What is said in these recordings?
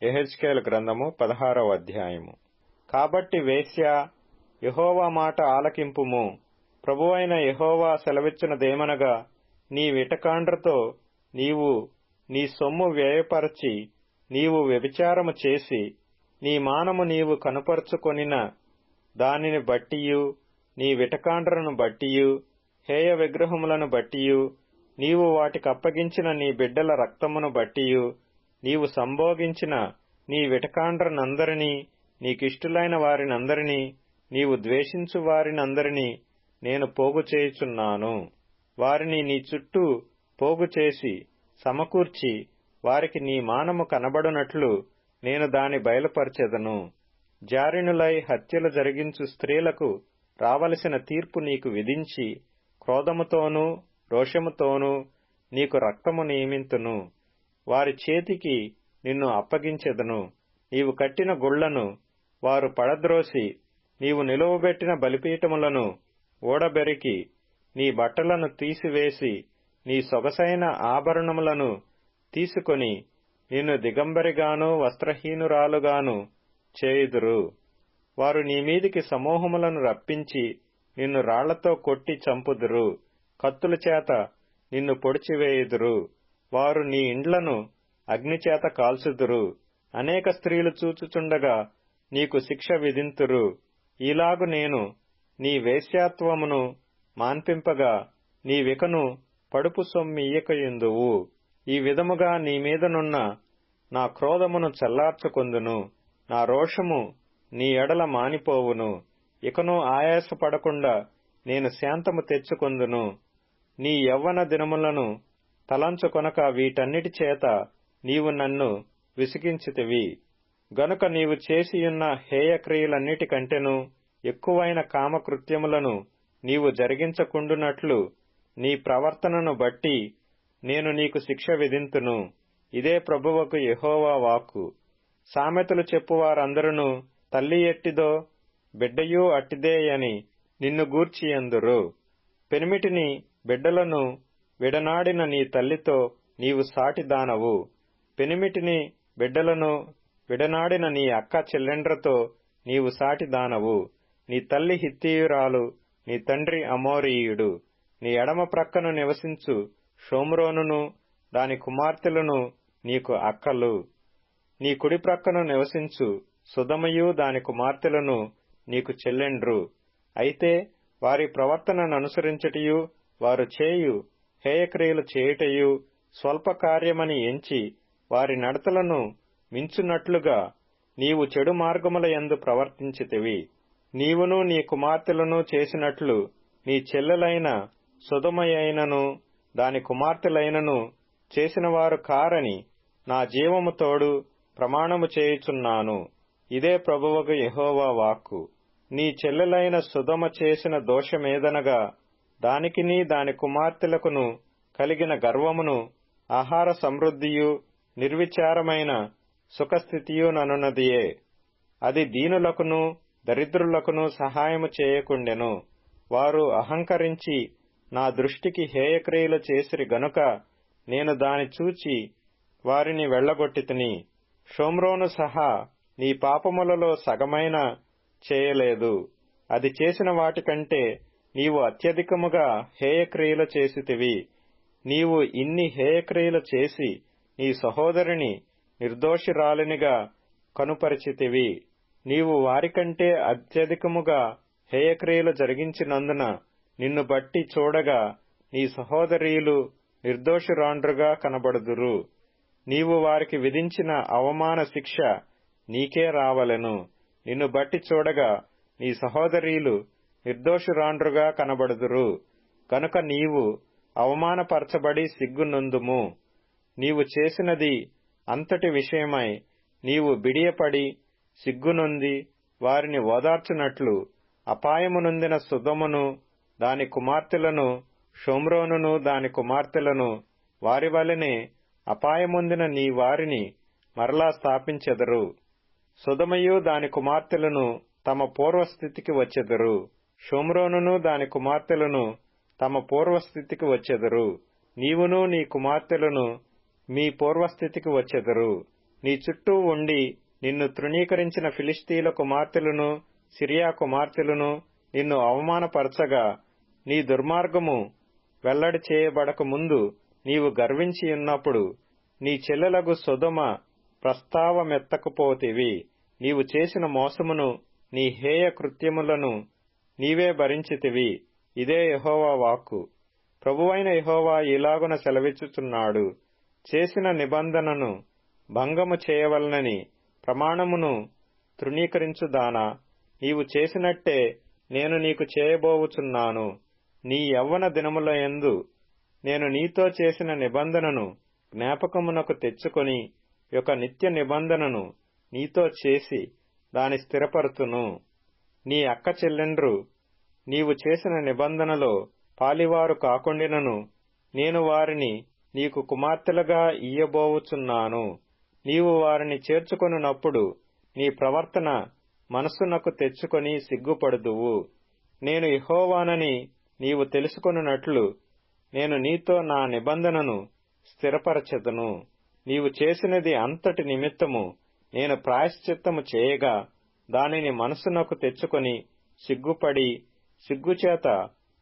యెహెజ్కేలు గ్రంథము 16వ అధ్యాయము. కాబట్టి వేశ్య, యెహోవా మాట ఆలకింపుము. ప్రభువైన యెహోవా సెలవిచ్చినదేమనగా, నీ విటకాండ్రతో నీవు నీ సొమ్ము వ్యయపరచి, నీవు వ్యభిచారము చేసి, నీ మానము నీవు కనుపరుచుకొనిన దానిని బట్టియు, నీ విటకాండ్రను బట్టియు, హేయ విగ్రహములను బట్టియు, నీవు వాటికప్పగించిన నీ బిడ్డల రక్తమును బట్టియు, నీవు సంభోగించిన నీ విటకాండ్రనందరినీ, నీకిష్టులైన వారినందరినీ, నీవు ద్వేషించు వారినందరినీ నేను పోగు చేయుచున్నాను. వారిని నీ చుట్టూ పోగు చేసి సమకూర్చి, వారికి నీ మానము కనబడునట్లు నేను దాని బయలుపరచెదను. జారినులై హత్యలు జరిగించు స్త్రీలకు రావలసిన తీర్పు నీకు విధించి, క్రోధముతోనూ రోషముతోనూ నీకు రక్తము నియమింతును. వారి చేతికి నిన్ను అప్పగించెదను. నీవు కట్టిన గుళ్లను వారు పడద్రోసి, నీవు నిలువబెట్టిన బలిపీఠములను ఊడబెరికి, నీ బట్టలను తీసివేసి, నీ సొగసైన ఆభరణములను తీసుకొని, నిన్ను దిగంబరిగాను వస్త్రహీనురాలుగాను చేయుదురు. వారు నీ మీదికి సమూహములను రప్పించి, నిన్ను రాళ్లతో కొట్టి చంపుదురు. కత్తుల చేత నిన్ను పొడిచివేయుదురు. వారు నీ ఇండ్లను అగ్నిచేత కాల్చుదురు. అనేక స్త్రీలు చూచుచుండగా నీకు శిక్ష విధింతురు. ఈలాగు నేను నీ వేశ్యాత్వమును మాన్పింపగా, నీ వికను పడుపు సొమ్మియ్యకయుందువు. ఈ విధముగా నీ మీదనున్న నా క్రోధమును చల్లార్చుకొందును. నా రోషము నీ ఎడల మానిపోవును. ఇకను ఆయాసపడకుండా నేను శాంతము తెచ్చుకొందును. నీ యవ్వన దినములను తలంచుకొనక వీటన్నిటి చేత నీవు నన్ను విసిగించితివి. గనుక నీవు చేసియున్న హేయక్రియలన్నిటికంటెను ఎక్కువైన కామకృత్యములను నీవు జరిగించకుండునట్లు నీ ప్రవర్తనను బట్టి నేను నీకు శిక్ష విధింతును. ఇదే ప్రభువకు యెహోవా వాక్కు. సామెతలు చెప్పువారందరును తల్లి ఎట్టిదో బిడ్డయూ అట్టిదే అని నిన్ను గూర్చి ఎందురు. పెనిమిటిని బిడ్డలను విడనాడిన నీ తల్లితో నీవు సాటిదానవు. పెనిమిటిని బిడ్డలను విడనాడిన నీ అక్క చెల్లెండ్రతో నీవు సాటిదానవు. నీ తల్లి హిత్తీయురాలు, నీ తండ్రి అమోరీయుడు. నీ ఎడమ ప్రక్కను నివసించు షోమ్రోనును దాని కుమార్తెలను నీకు అక్కలు. నీ కుడి ప్రక్కను నివసించు సుధమయు దాని కుమార్తెలను నీకు చెల్లెండ్రు. అయితే వారి ప్రవర్తనననుసరించుటయు, వారు చేయు హేయక్రియలు చేయుటయు స్వల్ప కార్యమని ఎంచి, వారి నడతలను మించునట్లుగా నీవు చెడు మార్గముల యందు ప్రవర్తించితివి. నీవును నీ కుమార్తెలను చేసినట్లు నీ చెల్లెలైన సొదొమయైనను దాని కుమార్తెలైనను చేసినవారు కారని నా జీవము తోడు ప్రమాణము చేయుచున్నాను. ఇదే ప్రభువకు యెహోవా వాక్కు. నీ చెల్లెలైన సొదొమ చేసిన దోషమేదనగా, దానికిని దాని కుమార్తెలకును కలిగిన గర్వమును, ఆహార సమృద్ధియు నిర్విచారమైన సుఖస్థితియుననున్నదియే. అది దీనులకును దరిద్రులకును సహాయము చేయకుండెను. వారు అహంకరించి నా దృష్టికి హేయక్రియలు చేసిరి గనుక నేను దాని చూచి వారిని వెళ్లగొట్టితిని. షోమ్రోను సహా నీ పాపములలో సగమైన చేయలేదు. అది చేసిన వాటికంటే నీవు అత్యధికముగా హేయక్రియలు చేసితివి. నీవు ఇన్ని హేయక్రియలు చేసి నీ సహోదరిని నిర్దోషిరాలినిగా కనుపరిచితివి. నీవు వారికంటే అత్యధికముగా హేయక్రియలు జరిగించినందున నిన్ను బట్టి చూడగా నీ సహోదరీలు నిర్దోషిరాండ్రుగా కనబడుదురు. నీవు వారికి విధించిన అవమాన శిక్ష నీకే రావలెను. నిన్ను బట్టి చూడగా నీ సహోదరీలు నిర్దోషురాండ్రుగా కనబడుదురు. కనుక నీవు అవమానపరచబడి సిగ్గునొందుము. నీవు చేసినది అంతటి విషయమై నీవు బిడియపడి సిగ్గునొంది వారిని ఓదార్చునట్లు, అపాయమునొందిన సొదొమను దాని కుమార్తెలను, షోమ్రోనును దాని కుమార్తెలను వారి వలెనే అపాయమొందిన నీ వారిని మరలా స్థాపించెదరు. సొదొమయు దాని కుమార్తెలను తమ పూర్వస్థితికి వచ్చెదరు. షోమ్రోనును దాని కుమార్తెలను తమ పూర్వస్థితికి వచ్చెదరు. నీవును నీ కుమార్తెలను మీ పూర్వస్థితికి వచ్చెదరు. నీ చుట్టూ ఉండి నిన్ను తృణీకరించిన ఫిలిష్తీయుల కుమార్తెలను సిరియా కుమార్తెలను నిన్ను అవమానపరచగా నీ దుర్మార్గము వెల్లడి చేయబడక ముందు నీవు గర్వించియున్నప్పుడు నీ చెల్లెలగు సొదొమ ప్రస్తావమెత్తకపోతివి. నీవు చేసిన మోసమును నీ హేయ కృత్యములను నీవే భరించితివి. ఇదే యెహోవా వాక్కు. ప్రభువైన యెహోవా ఇలాగున సెలవిచ్చుచున్నాడు. చేసిన నిబంధనను భంగము చేయవలనని ప్రమాణమును తృణీకరించుదానా, నీవు చేసినట్టే నేను నీకు చేయబోవుచున్నాను. నీ యవ్వన దినములయందు నేను నీతో చేసిన నిబంధనను జ్ఞాపకమునకు తెచ్చుకొని ఒక నిత్య నిబంధనను నీతో చేసి దాని స్థిరపరచును. నీ అక్క చెల్లెండ్రు నీవు చేసిన నిబంధనలో పాలివారు కాకుండినను నేను వారిని నీకు కుమార్తెలుగా ఇయ్యబోవుచున్నాను. నీవు వారిని చేర్చుకొనున్నప్పుడు నీ ప్రవర్తన మనస్సునకు తెచ్చుకొని సిగ్గుపడుదువు. నేను యెహోవానని నీవు తెలుసుకొనున్నట్లు నేను నీతో నా నిబంధనను స్థిరపరచెదను. నీవు చేసినది అంతటి నిమిత్తము నేను ప్రాయశ్చిత్తము చేయగా దానిని మనస్సునకు తెచ్చుకొని సిగ్గుపడి సిగ్గుచేత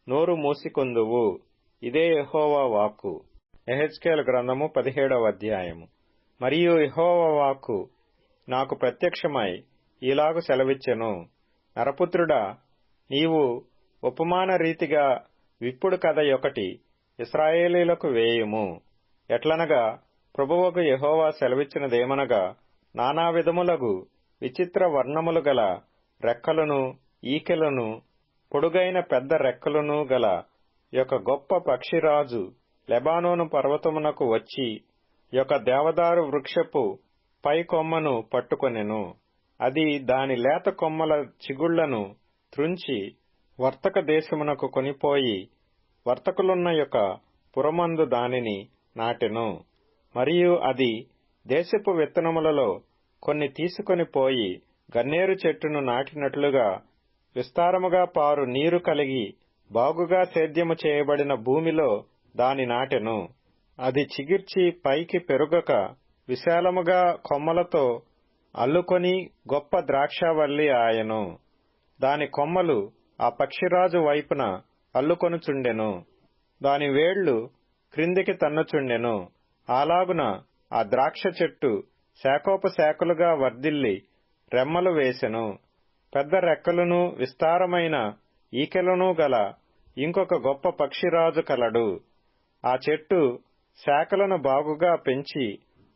నోరు మూసికొందువు. ఇదే యెహోవా వాక్కు. యెహెజ్కేలు గ్రంథము 17వ అధ్యాయము. మరియు యెహోవా వాక్కు నాకు ప్రత్యక్షమై ఇలాగు సెలవిచ్చెను. నరపుత్రుడా, నీవు ఉపమాన రీతిగా విప్పుడు కథ ఒకటి ఇశ్రాయేలీయులకు వేయుము. ఎట్లనగా ప్రభువగు యెహోవా సెలవిచ్చినదేమనగా, నానా విధములగు విచిత్ర వర్ణములు గల రెక్కలను ఈకెలను పొడుగైన పెద్ద రెక్కలను గల యొక్క గొప్ప పక్షిరాజు లెబానోను పర్వతమునకు వచ్చి యొక్క దేవదారు వృక్షపు పై కొమ్మను పట్టుకొనెను. అది దాని లేత కొమ్మల చిగుళ్లను త్రుంచి వర్తక దేశమునకు కొనిపోయి వర్తకులున్న యొక్క పురమందు దానిని నాటెను. మరియు అది దేశపు విత్తనములలో కొన్ని తీసుకొని పోయి గన్నేరు చెట్టును నాటినట్లుగా విస్తారముగా పారు నీరు కలిగి బాగుగా సేద్యము చేయబడిన భూమిలో దాని నాటెను. అది చిగిర్చి పైకి పెరుగక విశాలముగా కొమ్మలతో అల్లుకొని గొప్ప ద్రాక్షావల్లి ఆయెను. దాని కొమ్మలు ఆ పక్షిరాజు వైపున అల్లుకొనుచుండెను. దాని వేళ్లు క్రిందికి తన్నుచుండెను. అలాగున ఆ ద్రాక్ష చెట్టు శాఖోపశాఖలుగా వర్ధిల్లి రెమ్మలు వేసెను. పెద్ద రెక్కలను విస్తారమైన ఈకెలను గల ఇంకొక గొప్ప పక్షిరాజు కలడు. ఆ చెట్టు శాఖలను బాగుగా పెంచి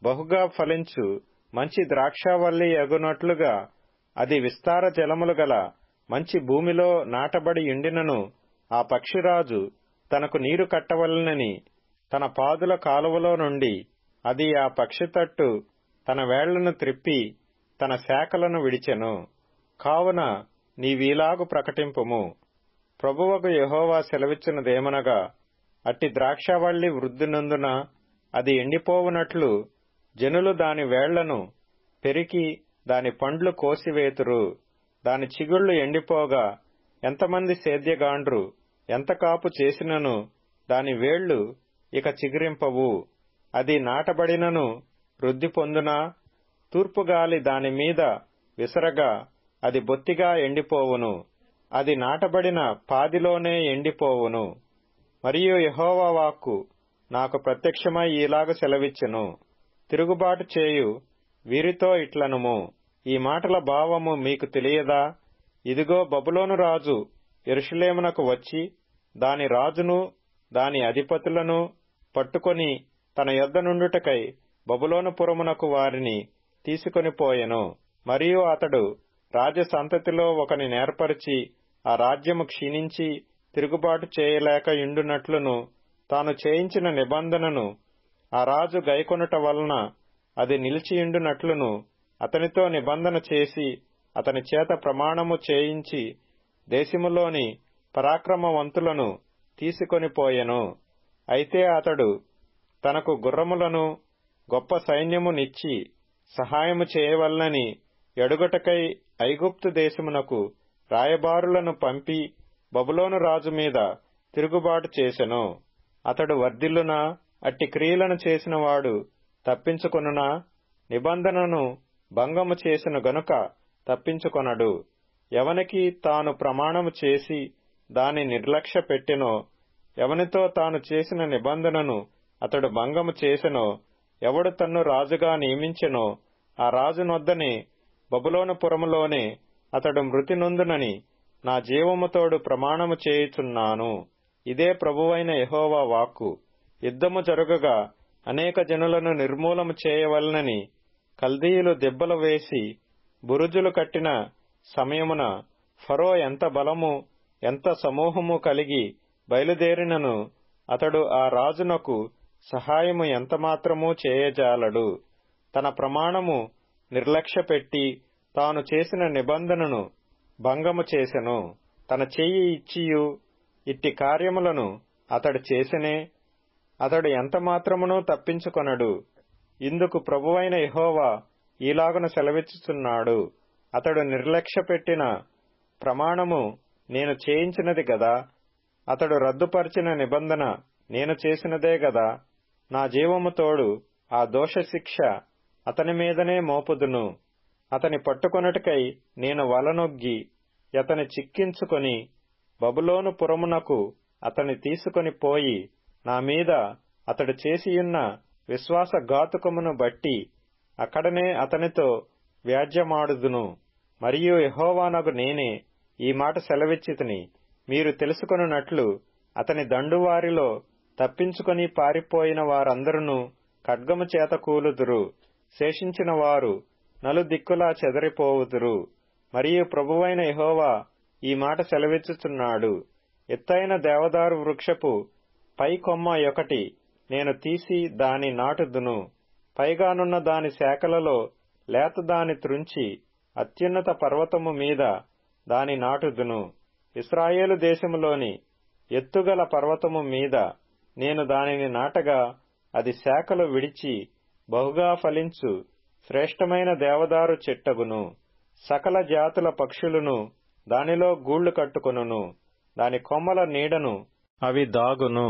బహుగా ఫలించు మంచి ద్రాక్షావల్లి ఎగునట్లుగా అది విస్తార జలములు గల మంచి భూమిలో నాటబడి యుండినను ఆ పక్షిరాజు తనకు నీరు కట్టవలనని తన పాదుల కాలువలో నుండి అది ఆ పక్షి తట్టు తన వేళ్లను త్రిప్పి తన శాఖలను విడిచెను. కావున నీవీలాగు ప్రకటింపుము, ప్రభువగు యెహోవా సెలవిచ్చినదేమనగా, అట్టి ద్రాక్షావల్లి వృద్ధినందున అది ఎండిపోవునట్లు జనులు దాని వేళ్లను పెరికి దాని పండ్లు కోసివేతురు. దాని చిగుళ్లు ఎండిపోగా ఎంతమంది సేద్యగాండ్రు ఎంత కాపు చేసినను దాని వేళ్లు ఇక చిగురింపవు. అది నాటబడినను వృద్ధి పొందునా తూర్పుగాలి దాని మీద విసరగా అది బొత్తిగా ఎండిపోవును. అది నాటబడిన పాదిలోనే ఎండిపోవును. మరియు యెహోవా వాక్కు నాకు ప్రత్యక్షమై ఈలాగు సెలవిచ్చెను. తిరుగుబాటు చేయు వీరితో ఇట్లనుము, ఈ మాటల భావము మీకు తెలియదా? ఇదిగో, బబులోను రాజు యెరూషలేమునకు వచ్చి దాని రాజును దాని అధిపతులను పట్టుకొని తన యొద్ద నుండుటకై బబులోను పురమునకు వారిని తీసుకొని పోయెను. మరియు అతడు రాజసంతతిలో ఒకని నేర్పరిచి ఆ రాజ్యము క్షీణించి తిరుగుబాటు చేయలేక యుండునట్లును తాను చేయించిన నిబంధనను ఆ రాజు గైకొనుట వలన అది నిలిచియుండునట్లును అతనితో నిబంధన చేసి అతని చేత ప్రమాణము చేయించి దేశములోని పరాక్రమవంతులను తీసుకొని పోయెను. అయితే అతడు తనకు గుర్రములను గొప్ప సైన్యమునిచ్చి సహాయము చేయవలనని ఎడుగటకై ఐగుప్తు దేశమునకు రాయబారులను పంపి బబులోను రాజు మీద తిరుగుబాటు చేసెను. అతడు వర్ధిల్లునా? అట్టి క్రియలను చేసినవాడు తప్పించుకొనునా? నిబంధనను భంగము చేసిన గనుక తప్పించుకొనడు. ఎవనికి తాను ప్రమాణము చేసి దాని నిర్లక్ష్య పెట్టెనో, ఎవనితో తాను చేసిన నిబంధనను అతడు భంగము చేసెనో, ఎవడు తన్ను రాజుగా నియమించెనో ఆ రాజునొద్దనే బబులోను పురములోనే అతడు మృతి నొందునని నా జీవముతోడు ప్రమాణము చేయుచున్నాను. ఇదే ప్రభువైన యెహోవా వాక్కు. యుద్ధము జరుగగా అనేక జనులను నిర్మూలము చేయవలనని కల్దీయులు దెబ్బలు వేసి బురుజులు కట్టిన సమయమున ఫరో ఎంత బలము ఎంత సమూహము కలిగి బయలుదేరినను అతడు ఆ రాజునకు సహాయము ఎంతమాత్రమూ చేయజాలడు. తన ప్రమాణము నిర్లక్ష్యపెట్టి తాను చేసిన నిబంధనను భంగము చేసెను. తన చెయ్యి ఇచ్చియు ఇట్టి కార్యములను అతడు చేసెనే. అతడు ఎంతమాత్రమునూ తప్పించుకొనడు. ఇందుకు ప్రభువైన యెహోవా ఈలాగున సెలవిచ్చుచున్నాడు. అతడు నిర్లక్ష్యపెట్టిన ప్రమాణము నేను చేయించినది గదా, అతడు రద్దుపరిచిన నిబంధన నేను చేసినదే గదా. నా జీవముతోడు ఆ దోషశిక్ష అతని మీదనే మోపుదును. అతని పట్టుకొనుటకై నేను వలనొగ్గి అతని చిక్కించుకొని బబులోను పురమునకు అతని తీసుకొని పోయి నా మీద అతడు చేసియున్న విశ్వాసఘాతుకమును బట్టి అక్కడనే అతనితో వ్యాజ్యమాడుదును. మరియు యెహోవానగు నేనే ఈ మాట సెలవిచ్చితిని. మీరు తెలుసుకొనున్నట్లు అతని దండువారిలో తప్పించుకొని పారిపోయిన వారందరూ ఖడ్గము చేత కూలుదురు. శేషించిన వారు నలుదిక్కులా చెదరిపోవుదురు. మరియు ప్రభువైన యెహోవా ఈ మాట సెలవిచ్చుచున్నాడు. ఎత్తైన దేవదారు వృక్షపు పై కొమ్మ ఒకటి నేను తీసి దాని నాటుదును. పైగానున్న దాని శాఖలలో లేత దాని త్రుంచి అత్యున్నత పర్వతము మీద దాని నాటుదును. ఇశ్రాయేలు దేశములోని ఎత్తుగల పర్వతము మీద నేను దానిని నాటగా అది శాఖలు విడిచి బహుగా ఫలించు శ్రేష్టమైన దేవదారు చెట్టగును. సకల జాతుల పక్షులను దానిలో గూళ్లు కట్టుకొనును. దాని కొమ్మల నీడను అవి దాగును.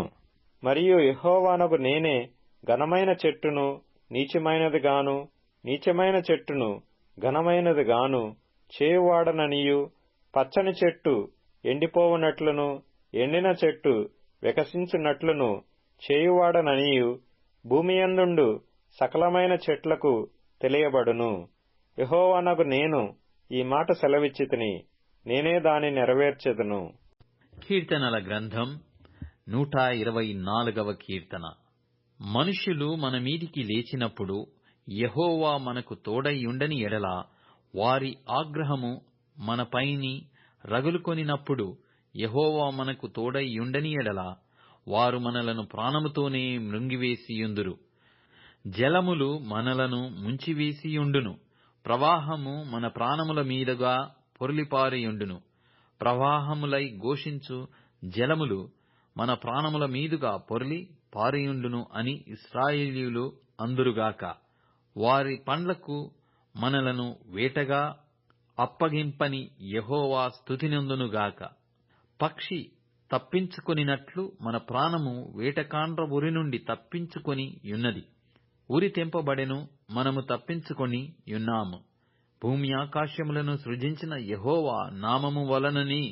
మరియు యెహోవానగు నేనే ఘనమైన చెట్టును నీచమైనదిగాను, నీచమైన చెట్టును ఘనమైనదిగాను చేయువాడననియు, పచ్చని చెట్టు ఎండిపోవునట్లును ఎండిన చెట్టు వికసించున్నట్లును చేయువాడననియు భూమియందుండు సకలమైన చెట్లకు తెలియబడును. యెహోవానగు నేను ఈ మాట సెలవిచ్చితిని. నేనే దాని నెరవేర్చెదను. కీర్తనల గ్రంథం 124వ కీర్తన. మనుష్యులు మన మీదికి లేచినప్పుడు యెహోవా మనకు తోడైయుండని ఎడల, వారి ఆగ్రహము మనపైని రగులుకొనినప్పుడు యెహోవా మనకు తోడైయుండని ఎడల, వారు మనలను ప్రాణముతోనే మృంగివేసియుందురు. జలములు మనలను ముంచివేసియుండును. ప్రవాహము మన ప్రాణముల మీదుగా పొర్లిపారియుండును. ప్రవాహములై ఘోషించు జలములు మన ప్రాణముల మీదుగా పొర్లి పారియుండును అని ఇశ్రాయేలీయులు అందురుగాక. వారి పండ్లకు మనలను వేటగా అప్పగింపని యెహోవా స్తుతినందునుగాక. పక్షి తప్పించుకొనినట్లు మన ప్రాణము వేటకాండ్ర ఉరి నుండి తప్పించుకొని యున్నది. ఉరి తెంపబడెను, మనము తప్పించుకొని యున్నాము. భూమి ఆకాశములను సృజించిన యెహోవా నామము వలననే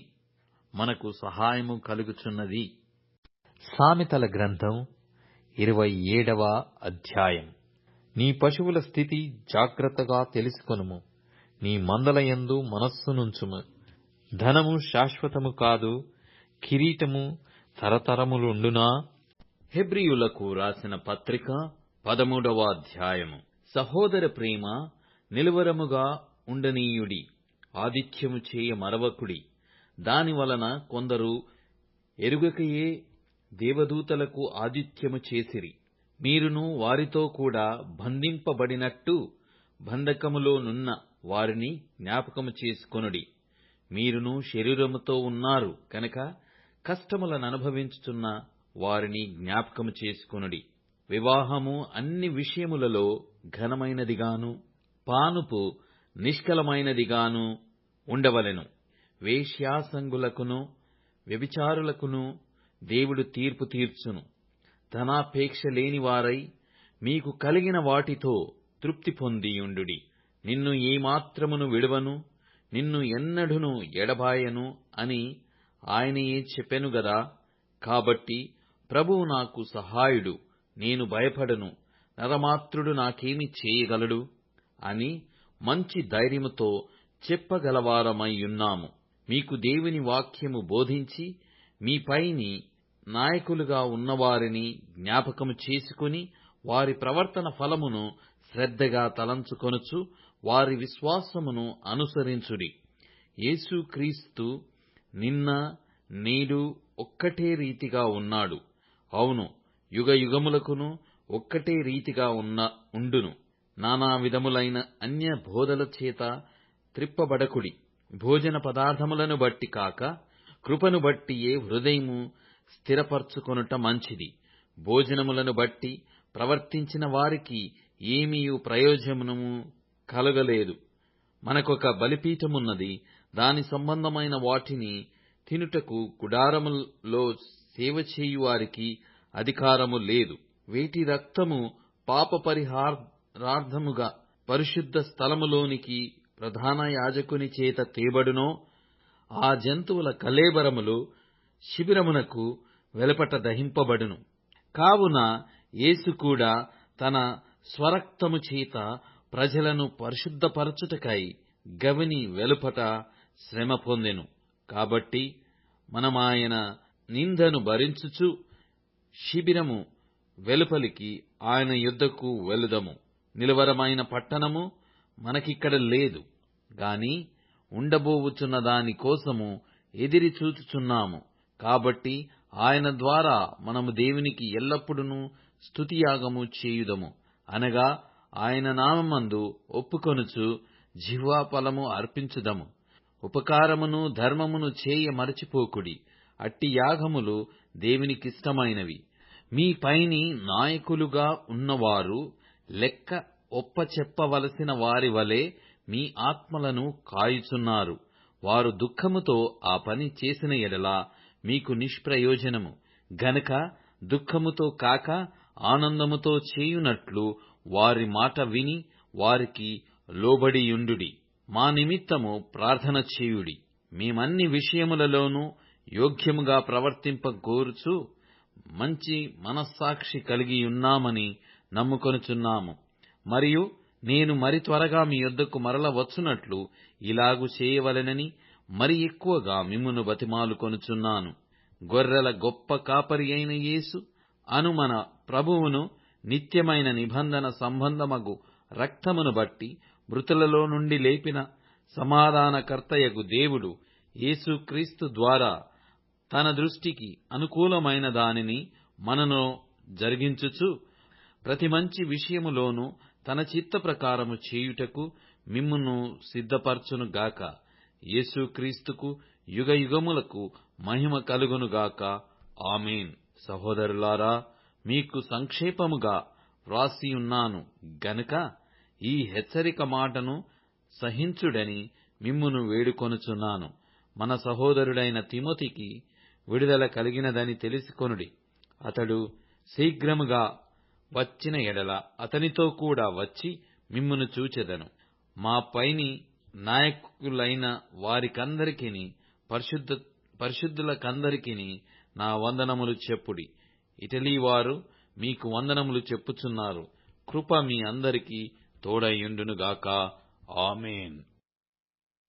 మనకు సహాయము కలుగుచున్నది. సామెతల గ్రంథం 27వ అధ్యాయం. నీ పశువుల స్థితి జాగ్రత్తగా తెలుసుకొనుము. నీ మందలయందు మనస్సునుంచుము. ధనము శాశ్వతము కాదు, కిరీటము తరతరములుండునా? హెబ్రీయులకు రాసిన పత్రిక 13వ అధ్యాయము. సహోదర ప్రేమ నిలువరముగా ఉండనీయుడి. ఆదిత్యము చేయ మరవకుడి. దానివలన కొందరు ఎరుగకయే దేవదూతలకు ఆదిత్యము చేసిరి. మీరును వారితో కూడా బంధింపబడినట్టు బంధకములోనున్న వారిని జ్ఞాపకము చేసుకొనుడి. మీరును శరీరముతో ఉన్నారు కనుక కష్టములననుభవించుచున్న వారిని జ్ఞాపకము చేసుకొనుడి. వివాహము అన్ని విషయములలో ఘనమైనదిగాను, పానుపు నిష్కలమైనదిగాను ఉండవలెను. వేశ్యాసంగులకును వ్యభిచారులకును దేవుడు తీర్పు తీర్చును. ధనాపేక్ష లేని వారై మీకు కలిగిన వాటితో తృప్తి పొందియుండుడి. నిన్ను ఏమాత్రమును విడువను, నిన్ను ఎన్నడును ఎడబాయను అని ఆయనయే చెప్పెను గదా. కాబట్టి ప్రభువు నాకు సహాయుడు, నేను భయపడను, నరమాత్రుడు నాకేమి చేయగలడు అని మంచి ధైర్యముతో చెప్పగలవారమైయున్నాము. మీకు దేవుని వాక్యము బోధించి మీపైని నాయకులుగా ఉన్నవారిని జ్ఞాపకము చేసుకుని వారి ప్రవర్తన ఫలమును శ్రద్ధగా తలంచుకొనుచు వారి విశ్వాసమును అనుసరించుడి. యేసుక్రీస్తు నిన్న నేడు ఒక్కటే రీతిగా ఉన్నాడు. అవును, యుగయుగములకును ఒక్కటే రీతిగా ఉండును. నానా విధములైన అన్య బోధల చేత త్రిప్పబడకుడి. భోజన పదార్థములను బట్టి కాక కృపను బట్టియే హృదయము స్థిరపరచుకొనుట మంచిది. భోజనములను బట్టి ప్రవర్తించిన వారికి ఏమీయు ప్రయోజనము కలగలేదు. మనకొక బలిపీఠమున్నది, దాని సంబంధమైన వాటిని తినుటకు గుడారములో సేవ చేయువారికి అధికారము లేదు. వేటి రక్తము పాప పరిహారార్థముగా పరిశుద్ధ స్థలములోనికి ప్రధాన యాజకుని చేత తేబడునో ఆ జంతువుల కళేబరములు శిబిరమునకు వెలుపట దహింపబడును. కావున యేసు కూడా తన స్వరక్తము చేత ప్రజలను పరిశుద్ధపరచుటకై గవిని వెలుపట శ్రమ పొందెను. కాబట్టి మనమాయన నిందను భరించుచు శిబిరము వెలుపలికి ఆయన యుద్ధకు వెలుదము. నిలవరమైన పట్టణము మనకిక్కడ లేదు గాని ఉండబోవుచున్న దాని కోసము ఎదిరి చూచుచున్నాము. కాబట్టి ఆయన ద్వారా మనము దేవునికి ఎల్లప్పుడూ స్తుతియాగము చేయుదము, అనగా ఆయన నామమందు ఒప్పుకొనుచు జిహ్వా ఫలము అర్పించుదము. ఉపకారమును ధర్మమును చేయ మరచిపోకుడి. అట్టి యాగములు దేవునికిష్టమైనవి. మీ పైని నాయకులుగా ఉన్నవారు లెక్క ఒప్పచెప్పవలసిన వారి వలె మీ ఆత్మలను కాయుచున్నారు. వారు దుఃఖముతో ఆ పని చేసిన ఎడల మీకు నిష్ప్రయోజనము గనుక దుఃఖముతో కాక ఆనందముతో చేయునట్లు వారి మాట విని వారికి లోబడియుండుడి. మా నిమిత్తము ప్రార్థన చేయుడి. మేమన్ని విషయములలోనూ యోగ్యముగా ప్రవర్తింపగోరుచు మంచి మనస్సాక్షి కలిగియున్నామని నమ్ముకొనుచున్నాము. మరియు నేను మరి త్వరగా మీ యొద్దకు మరల వచ్చునట్లు ఇలాగు చేయవలెనని మరి ఎక్కువగా మిమ్మును బతిమాలుకొనుచున్నాను. గొర్రెల గొప్ప కాపరి అయిన యేసు అను మన ప్రభువును నిత్యమైన నిబంధన సంబంధమగు రక్తమును బట్టి మృతులలో నుండి లేపిన సమాధానకర్తయగు దేవుడు యేసుక్రీస్తు ద్వారా తన దృష్టికి అనుకూలమైన దానిని మనలో జరిగించుచు ప్రతి మంచి విషయములోనూ తన చిత్త ప్రకారము చేయుటకు మిమ్మును సిద్ధపరచునుగాక. యేసుక్రీస్తుకు యుగయుగములకు మహిమ కలుగునుగాక. ఆమేన్. సహోదరులారా, మీకు సంక్షేపముగా వ్రాసియున్నాను గనుక ఈ హెచ్చరిక మాటను సహించుడని మిమ్మును వేడుకొనుచున్నాను. మన సహోదరుడైన తిమోతికి విడుదల కలిగినదని తెలిసికొనుడి. అతడు శీఘ్రముగా వచ్చిన ఎడల అతనితో కూడా వచ్చి మిమ్మును చూచెదను. మా పైని నాయకులైన వారికందరికిని పరిశుద్ధులకందరికిని నా వందనములు చెప్పుడి. ఇటలీ వారు మీకు వందనములు చెప్పుచున్నారు. కృప మీ అందరికీ తోడైయుండునుగాక. ఆమేన్.